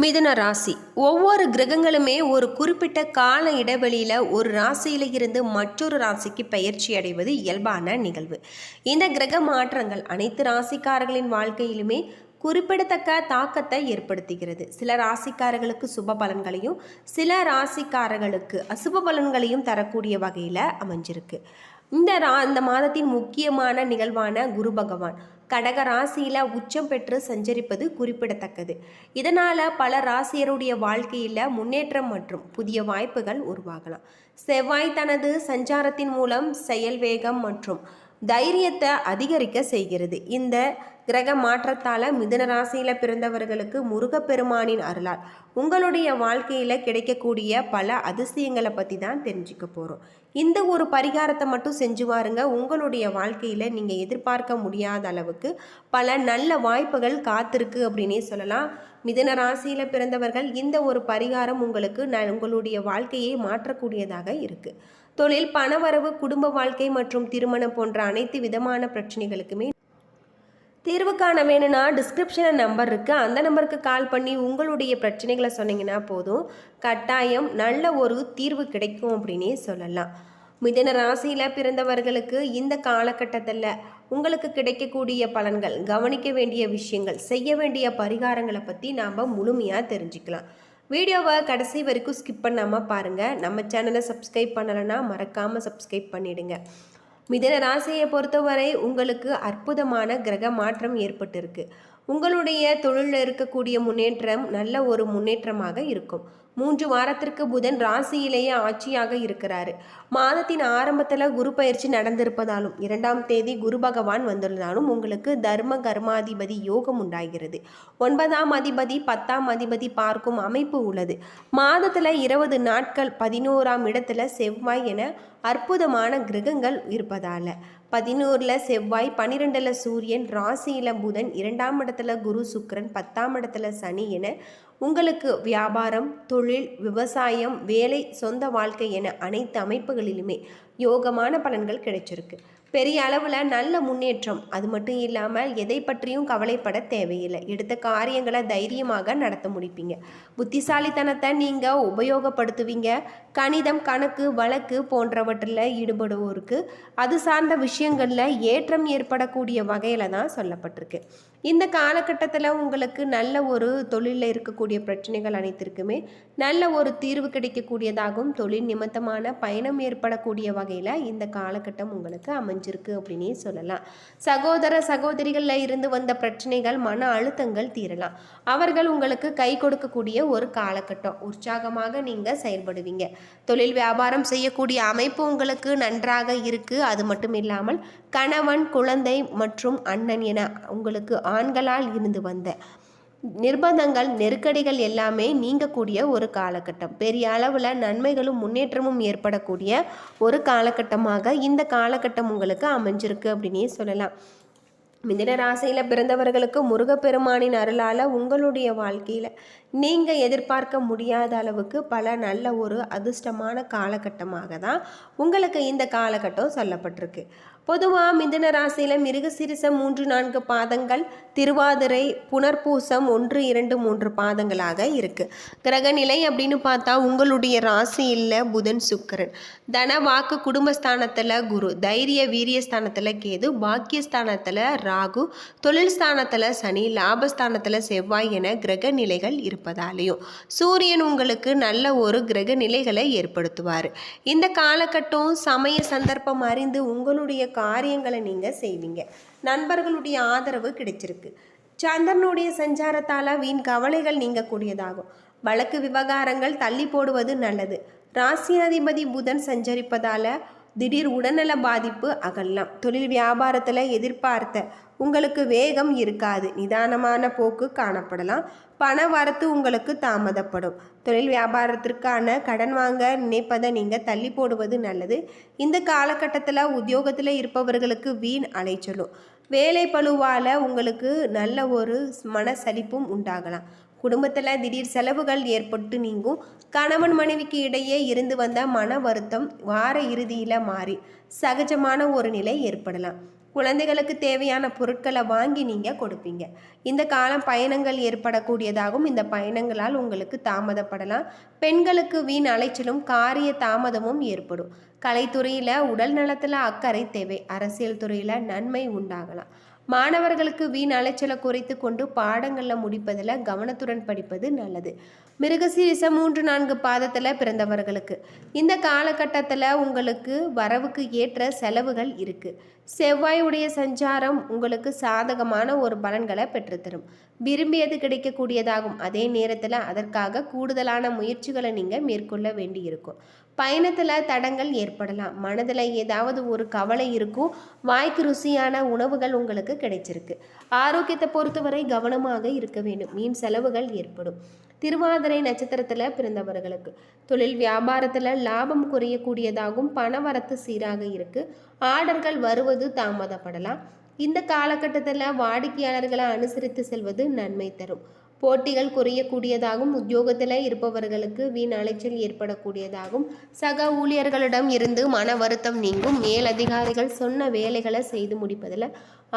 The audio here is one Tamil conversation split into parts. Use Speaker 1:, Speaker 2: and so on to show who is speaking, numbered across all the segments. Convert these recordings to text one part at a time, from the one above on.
Speaker 1: மிதுன ராசி ஒவ்வொரு கிரகங்களுமே ஒரு குறிப்பிட்ட கால இடைவெளியில் ஒரு ராசியில் இருந்து மற்றொரு ராசிக்கு பயிற்சி அடைவது இயல்பான நிகழ்வு. இந்த கிரக மாற்றங்கள் அனைத்து ராசிக்காரர்களின் வாழ்க்கையிலுமே குறிப்பிடத்தக்க தாக்கத்தை ஏற்படுத்துகிறது. சில ராசிக்காரர்களுக்கு சுப பலன்களையும் சில ராசிக்காரர்களுக்கு அசுப பலன்களையும் தரக்கூடிய வகையில் அமைஞ்சிருக்கு. இந்த மாதத்தின் முக்கியமான நிகழ்வான குரு பகவான் கடக ராசியில் உச்சம் பெற்று சஞ்சரிப்பது குறிப்பிடத்தக்கது. இதனால் பல ராசியருடைய வாழ்க்கையில் முன்னேற்றம் மற்றும் புதிய வாய்ப்புகள் உருவாகலாம். செவ்வாய் தனது சஞ்சாரத்தின் மூலம் செயல் வேகம் மற்றும் தைரியத்தை அதிகரிக்க செய்கிறது. இந்த கிரக மாற்றத்தால் மிதுன ராசியில் பிறந்தவர்களுக்கு முருகப்பெருமானின் அருளால் உங்களுடைய வாழ்க்கையில் கிடைக்கக்கூடிய பல அதிசயங்களை பற்றி தான் தெரிஞ்சுக்க போகிறோம். இந்த ஒரு பரிகாரத்தை மட்டும் செஞ்சு வாருங்க. உங்களுடைய வாழ்க்கையில் நீங்கள் எதிர்பார்க்க முடியாத அளவுக்கு பல நல்ல வாய்ப்புகள் காத்திருக்கு அப்படின்னே சொல்லலாம். மிதுன ராசியில் பிறந்தவர்கள் இந்த ஒரு பரிகாரம் உங்களுக்கு உங்களுடைய வாழ்க்கையை மாற்றக்கூடியதாக இருக்குது. தொழில், பணவரவு, குடும்ப வாழ்க்கை மற்றும் திருமணம் போன்ற அனைத்து விதமான பிரச்சனைகளுக்குமே தீர்வு காண வேணும்னா டிஸ்கிரிப்ஷனில் நம்பர் இருக்குது. அந்த நம்பருக்கு கால் பண்ணி உங்களுடைய பிரச்சனைகளை சொன்னீங்கன்னா போதும், கட்டாயம் நல்ல ஒரு தீர்வு கிடைக்கும் அப்படின்னே சொல்லலாம். மிதுன ராசியில் பிறந்தவர்களுக்கு இந்த காலகட்டத்தில் உங்களுக்கு கிடைக்கக்கூடிய பலன்கள், கவனிக்க வேண்டிய விஷயங்கள், செய்ய வேண்டிய பரிகாரங்களை பற்றி நாம் முழுமையாக தெரிஞ்சுக்கலாம். வீடியோவை கடைசி வரைக்கும் ஸ்கிப் பண்ணாமல் பாருங்கள். நம்ம சேனலை சப்ஸ்கிரைப் பண்ணலைன்னா மறக்காமல் சப்ஸ்கிரைப் பண்ணிவிடுங்க. மிதுன ராசியை பொறுத்தவரை உங்களுக்கு அற்புதமான கிரக மாற்றம் ஏற்பட்டிருக்கு. உங்களுடைய தொழிலில் இருக்கக்கூடிய முன்னேற்றம் நல்ல ஒரு முன்னேற்றமாக இருக்கும். 3 வாரத்திற்கு புதன் ராசியிலேயே ஆட்சியாக இருக்கிறாரு. மாதத்தின் ஆரம்பத்தில் குரு பயிற்சி நடந்திருப்பதாலும் 2ஆம் தேதி குரு பகவான் வந்துள்ளதாலும் உங்களுக்கு தர்ம கர்மாதிபதி யோகம் உண்டாகிறது. 9ஆம் அதிபதி 10ஆம் அதிபதி பார்க்கும் அமைப்பு உள்ளது. மாதத்தில் 20 நாட்கள் 11ஆம் இடத்துல செவ்வாய் என அற்புதமான கிரகங்கள் இருப்பதால் 11 செவ்வாய், 12 சூரியன், ராசியில் புதன், 2ஆம் இடத்துல குரு சுக்கிரன், 10ஆம் இடத்துல சனி என உங்களுக்கு வியாபாரம், தொழில், விவசாயம், வேலை, சொந்த வாழ்க்கை என அனைத்து அமைப்புகளிலுமே யோகமான பலன்கள் கிடைச்சிருக்கு. பெரிய அளவில் நல்ல முன்னேற்றம். அது மட்டும் இல்லாமல் எதை பற்றியும் கவலைப்பட தேவையில்லை. எடுத்த காரியங்களை தைரியமாக நடத்த முடிப்பீங்க. புத்திசாலித்தனத்தை நீங்கள் உபயோகப்படுத்துவீங்க. கணிதம், கணக்கு, வழக்கு போன்றவற்றில் ஈடுபடுவோருக்கு அது சார்ந்த விஷயங்களில் ஏற்றம் ஏற்படக்கூடிய வகையில் தான் சொல்லப்பட்டிருக்கு. இந்த காலகட்டத்தில் உங்களுக்கு நல்ல ஒரு தொழிலில் இருக்கக்கூடிய பிரச்சனைகள் அனைத்திற்குமே நல்ல ஒரு தீர்வு கிடைக்கக்கூடியதாகவும் தொழில் நிமித்தமான பயணம் ஏற்படக்கூடிய வகையில் இந்த காலகட்டம் உங்களுக்கு அமைஞ்சிருக்கு அப்படின்னே சொல்லலாம். சகோதர சகோதரிகளில் இருந்து வந்த பிரச்சனைகள், மன அழுத்தங்கள் தீரலாம். அவர்கள் உங்களுக்கு கை கொடுக்கக்கூடிய ஒரு காலகட்டம். உற்சாகமாக நீங்கள் செயல்படுவீங்க. தொழில் வியாபாரம் செய்யக்கூடிய அமைப்பு உங்களுக்கு நன்றாக இருக்குது. அது மட்டும் இல்லாமல் கணவன், குழந்தை மற்றும் அண்ணன் என உங்களுக்கு ஆண்களால் இருந்து வந்த நிர்பந்தங்கள், நெருக்கடிகள் எல்லாமே நீங்கக்கூடிய ஒரு காலகட்டம். பெரிய அளவில் நன்மைகளும் முன்னேற்றமும் ஏற்படக்கூடிய ஒரு காலகட்டமாக இந்த காலகட்டம் உங்களுக்கு அமைஞ்சிருக்கு அப்படின்னே சொல்லலாம். மிதுன ராசியில் பிறந்தவர்களுக்கு முருகப்பெருமானின் அருளால் உங்களுடைய வாழ்க்கையில் நீங்கள் எதிர்பார்க்க முடியாத அளவுக்கு பல நல்ல ஒரு அதிர்ஷ்டமான காலகட்டமாக தான் உங்களுக்கு இந்த காலகட்டம் சொல்லப்பட்டிருக்கு. பொதுவாக மிதுன ராசியில் மிருகசீரிசம் 3-4 பாதங்கள், திருவாதிரை, புனர்பூசம் 1-2-3 பாதங்களாக இருக்குது. கிரகநிலை அப்படின்னு பார்த்தா உங்களுடைய ராசியில் புதன், சுக்கிரன், தன வாக்கு குடும்பஸ்தானத்தில் குரு, தைரிய வீரியஸ்தானத்தில் கேது, பாக்கியஸ்தானத்தில் ராகு, தொழில் ஸ்தானத்தில் சனி, லாபஸ்தானத்தில் செவ்வாய் என கிரக நிலைகள் இருப்பதாலேயும் சூரியன் உங்களுக்கு நல்ல ஒரு கிரக நிலைகளை ஏற்படுத்துவார். இந்த காலகட்டம் சமய சந்தர்ப்பம் அறிந்து உங்களுடைய காரியங்களை நீங்கள் செய்வீங்க. நண்பர்களுடைய ஆதரவு கிடைச்சிருக்கு. சந்திரனுடைய சஞ்சாரத்தால் வீண் கவலைகள் நீங்கக்கூடியதாகும். வழக்கு விவகாரங்கள் தள்ளி போடுவது நல்லது. ராசியாதிபதி புதன் சஞ்சரிப்பதால் திடீர் உடல்நல பாதிப்பு அகலாம். தொழில் வியாபாரத்தில் எதிர்பார்த்த உங்களுக்கு வேகம் இருக்காது. நிதானமான போக்கு காணப்படலாம். பண வரத்து உங்களுக்கு தாமதப்படும். தொழில் வியாபாரத்திற்கான கடன் வாங்க நினைப்பதை நீங்கள் தள்ளி போடுவது நல்லது. இந்த காலகட்டத்தில் உத்தியோகத்தில் இருப்பவர்களுக்கு வீண் அலைச்சலும், வேலை பளுவால் உங்களுக்கு நல்ல ஒரு மனசலிப்பும் உண்டாகலாம். குடும்பத்தில் திடீர் செலவுகள் ஏற்பட்டு நீங்கும். கணவன் மனைவிக்கு இடையே இருந்து வந்த மன வருத்தம் வார இறுதியில் மாறி சகஜமான ஒரு நிலை ஏற்படலாம். குழந்தைகளுக்கு தேவையான பொருட்களை வாங்கி நீங்கள் கொடுப்பீங்க. இந்த காலம் பயணங்கள் ஏற்படக்கூடியதாகவும் இந்த பயணங்களால் உங்களுக்கு தாமதப்படலாம். பெண்களுக்கு வீண் அலைச்சலும் காரிய தாமதமும் ஏற்படும். கலைத்துறையில் உடல் நலத்தில் அக்கறை தேவை. அரசியல் துறையில் நன்மை உண்டாகலாம். மாணவர்களுக்கு வீண் அலைச்சலை குறைத்து கொண்டு பாடங்களில் முடிப்பதில் கவனத்துடன் படிப்பது நல்லது. மிருகசீரிசம் 3-4 பாதத்தில் பிறந்தவர்களுக்கு இந்த காலகட்டத்தில் உங்களுக்கு வரவுக்கு ஏற்ற செலவுகள் இருக்குது. செவ்வாயுடைய சஞ்சாரம் உங்களுக்கு சாதகமான ஒரு பலன்களை பெற்றுத்தரும். விரும்பியது கிடைக்கக்கூடியதாகும். அதே நேரத்தில் அதற்காக கூடுதலான முயற்சிகளை நீங்கள் மேற்கொள்ள வேண்டியிருக்கும். பயணத்தில் தடங்கள் ஏற்படலாம். மனதில் ஏதாவது ஒரு கவலை இருக்கும். வாய்க்கு ருசியான உணவுகள் உங்களுக்கு கிடைச்சிருக்கு. ஆரோக்கியத்தை பொறுத்தவரை கவனமாக இருக்க வேண்டும். மீன் செலவுகள் ஏற்படும். திருவாதிரை நட்சத்திரத்தில் பிறந்தவர்களுக்கு தொழில் வியாபாரத்தில் லாபம் குறையக்கூடியதாகவும் பணவரத்து சீராக இருக்குது. ஆர்டர்கள் வருவது தாமதப்படலாம். இந்த காலகட்டத்தில் வாடிக்கையாளர்களை அனுசரித்து செல்வது நன்மை தரும். போட்டிகள் குறையக்கூடியதாகவும் உத்தியோகத்தில் இருப்பவர்களுக்கு வீண் அலைச்சல் ஏற்படக்கூடியதாகும். சக ஊழியர்களிடம் இருந்து மன வருத்தம் நீங்கும். மேலதிகாரிகள் சொன்ன வேலைகளை செய்து முடிப்பதில்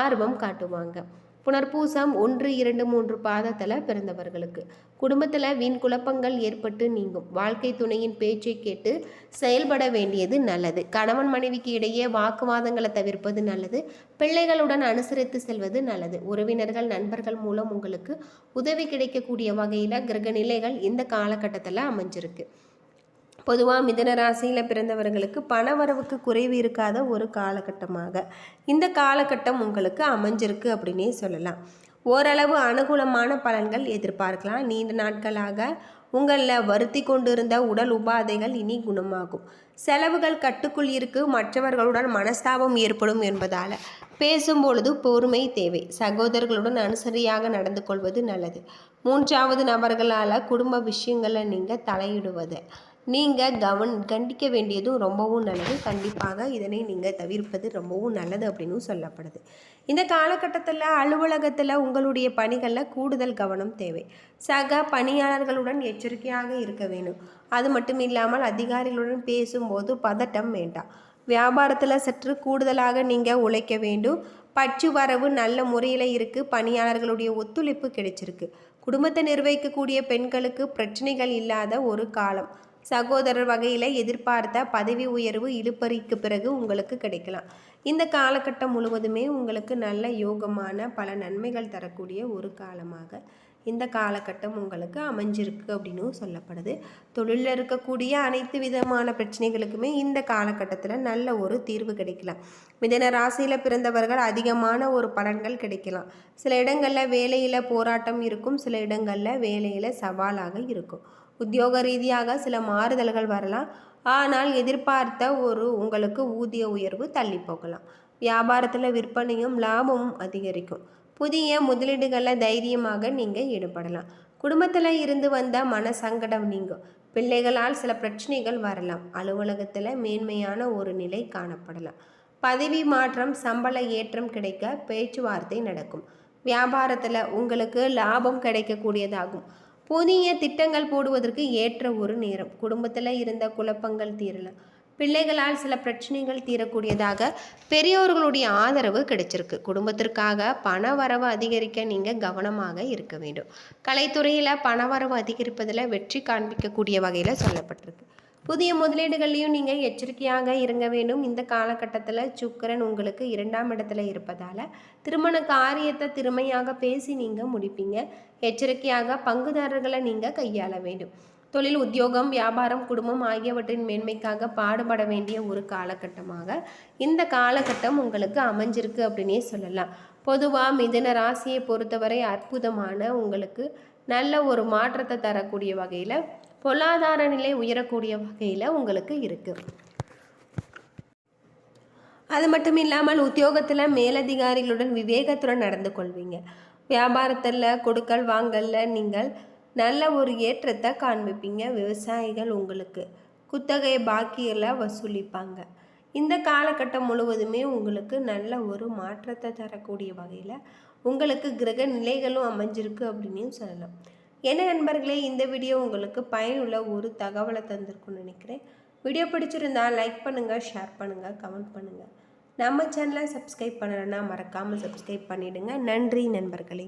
Speaker 1: ஆர்வம் காட்டுவாங்க. புனர்பூசம் 1, 2, 3 பாதத்தில் பிறந்தவர்களுக்கு குடும்பத்தில் வீண் குழப்பங்கள் ஏற்பட்டு நீங்கும். வாழ்க்கை துணையின் பேச்சை கேட்டு செயல்பட வேண்டியது நல்லது. கணவன் மனைவிக்கு இடையே வாக்குவாதங்களை தவிர்ப்பது நல்லது. பிள்ளைகளுடன் அனுசரித்து செல்வது நல்லது. உறவினர்கள் நண்பர்கள் மூலம் உங்களுக்கு உதவி கிடைக்கக்கூடிய வகையில் கிரக நிலைகள் இந்த காலகட்டத்தில் அமைஞ்சிருக்கு. பொதுவாக மிதுன ராசியில் பிறந்தவர்களுக்கு பணவரவுக்கு குறைவு இருக்காத ஒரு காலகட்டமாக இந்த காலகட்டம் உங்களுக்கு அமைஞ்சிருக்கு அப்படின்னே சொல்லலாம். ஓரளவு அனுகூலமான பலன்கள் எதிர்பார்க்கலாம். நீண்ட நாட்களாக உங்களில் வருத்தி கொண்டிருந்த உடல் உபாதைகள் இனி குணமாகும். செலவுகள் கட்டுக்குள் இருக்கு. மற்றவர்களுடன் மனஸ்தாபம் ஏற்படும் என்பதால் பேசும்பொழுது பொறுமை தேவை. சகோதரர்களுடன் அனுசரியாக நடந்து கொள்வது நல்லது. 3வது நபர்களால் குடும்ப விஷயங்களை நீங்கள் தலையிடுவது நீங்கள் கண்டிக்க வேண்டியதும் ரொம்பவும் நல்லது. கண்டிப்பாக இதனை நீங்கள் தவிர்ப்பது ரொம்பவும் நல்லது அப்படின்னு சொல்லப்படுது. இந்த காலகட்டத்தில் அலுவலகத்தில் உங்களுடைய பணிகளில் கூடுதல் கவனம் தேவை. சக பணியாளர்களுடன் எச்சரிக்கையாக இருக்க வேண்டும். அது மட்டும் இல்லாமல் அதிகாரிகளுடன் பேசும்போது பதட்டம் வேண்டாம். வியாபாரத்தில் சற்று கூடுதலாக நீங்கள் உழைக்க வேண்டும். பற்று வரவு நல்ல முறையில் இருக்குது. பணியாளர்களுடைய ஒத்துழைப்பு கிடைச்சிருக்கு. குடும்பத்தை நிர்வகிக்கக்கூடிய பெண்களுக்கு பிரச்சனைகள் இல்லாத ஒரு காலம். சகோதரர் வகையில் எதிர்பார்த்த பதவி உயர்வு இழுபறிக்கு பிறகு உங்களுக்கு கிடைக்கலாம். இந்த காலகட்டம் முழுவதுமே உங்களுக்கு நல்ல யோகமான பல நன்மைகள் தரக்கூடிய ஒரு காலமாக இந்த காலகட்டம் உங்களுக்கு அமைஞ்சிருக்கு அப்படின்னு சொல்லப்படுது. தொழிலில் இருக்கக்கூடிய அனைத்து விதமான பிரச்சனைகளுக்குமே இந்த காலகட்டத்தில் நல்ல ஒரு தீர்வு கிடைக்கலாம். மிதுன ராசியில் பிறந்தவர்கள் அதிகமான ஒரு பலன்கள் கிடைக்கலாம். சில இடங்களில் வேலையில் போராட்டம் இருக்கும். சில இடங்களில் வேலையில் சவாலாக இருக்கும். உத்தியோக ரீதியாக சில மாறுதல்கள் வரலாம். ஆனால் எதிர்பார்த்த உங்களுக்கு ஊதிய உயர்வு தள்ளி போகலாம். வியாபாரத்தில் விற்பனையும் லாபமும் அதிகரிக்கும். புதிய முதலீடுகளில் தைரியமாக நீங்கள் ஈடுபடலாம். குடும்பத்தில் இருந்து வந்த மன சங்கடம் நீங்கும். பிள்ளைகளால் சில பிரச்சனைகள் வரலாம். அலுவலகத்தில் மேன்மையான ஒரு நிலை காணப்படலாம். பதவி மாற்றம் சம்பள ஏற்றம் கிடைக்க பேச்சுவார்த்தை நடக்கும். வியாபாரத்தில் உங்களுக்கு லாபம் கிடைக்கக்கூடியதாகும். புதிய திட்டங்கள் போடுவதற்கு ஏற்ற ஒரு நேரம். குடும்பத்தில் இருந்த குழப்பங்கள் தீரலாம். பிள்ளைகளால் சில பிரச்சனைகள் தீரக்கூடியதாக பெரியோர்களுடைய ஆதரவு கிடைச்சிருக்கு. குடும்பத்திற்காக பண வரவு அதிகரிக்க நீங்கள் கவனமாக இருக்க வேண்டும். கலைத்துறையில் பண வரவு அதிகரிப்பதில் வெற்றி காண்பிக்கக்கூடிய வகையில் சொல்லப்பட்டிருக்கு. புதிய முதலீடுகள்லையும் நீங்கள் எச்சரிக்கையாக இருங்க வேண்டும். இந்த காலகட்டத்தில் சுக்கிரன் உங்களுக்கு 2ஆம் இடத்துல இருப்பதால் திருமண காரியத்தை திறமையாக பேசி நீங்கள் முடிப்பீங்க. எச்சரிக்கையாக பங்குதாரர்களை நீங்கள் கையாள வேண்டும். தொழில், உத்தியோகம், வியாபாரம், குடும்பம் ஆகியவற்றின் மேன்மைக்காக பாடுபட வேண்டிய ஒரு காலகட்டமாக இந்த காலகட்டம் உங்களுக்கு அமைஞ்சிருக்கு அப்படின்னே சொல்லலாம். பொதுவாக மிதுன ராசியை பொறுத்தவரை அற்புதமான உங்களுக்கு நல்ல ஒரு மாற்றத்தை தரக்கூடிய வகையில் பொருளாதார நிலை உயரக்கூடிய வகையில் உங்களுக்கு இருக்குது. அது மட்டும் இல்லாமல் உத்தியோகத்தில் மேலதிகாரிகளுடன் விவேகத்துடன் நடந்து கொள்வீங்க. வியாபாரத்தில் கொடுக்கல் வாங்கல்ல நீங்கள் நல்ல ஒரு ஏற்றத்தை காண்பிப்பீங்க. விவசாயிகள் உங்களுக்கு குத்தகை பாக்கியில் வசூலிப்பாங்க. இந்த காலகட்டம் முழுவதுமே உங்களுக்கு நல்ல ஒரு மாற்றத்தை தரக்கூடிய வகையில் உங்களுக்கு கிரக நிலைகளும் அமைஞ்சிருக்கு அப்படின்னு சொல்லலாம். என்ன நண்பர்களே, இந்த வீடியோ உங்களுக்கு பயனுள்ள ஒரு தகவலை தந்திருக்குன்னு நினைக்கிறேன். வீடியோ பிடிச்சிருந்தால் லைக் பண்ணுங்கள், ஷேர் பண்ணுங்கள், கமெண்ட் பண்ணுங்கள். நம்ம சேனலை சப்ஸ்கிரைப் பண்ணலைன்னா மறக்காமல் சப்ஸ்கிரைப் பண்ணிவிடுங்க. நன்றி நண்பர்களே.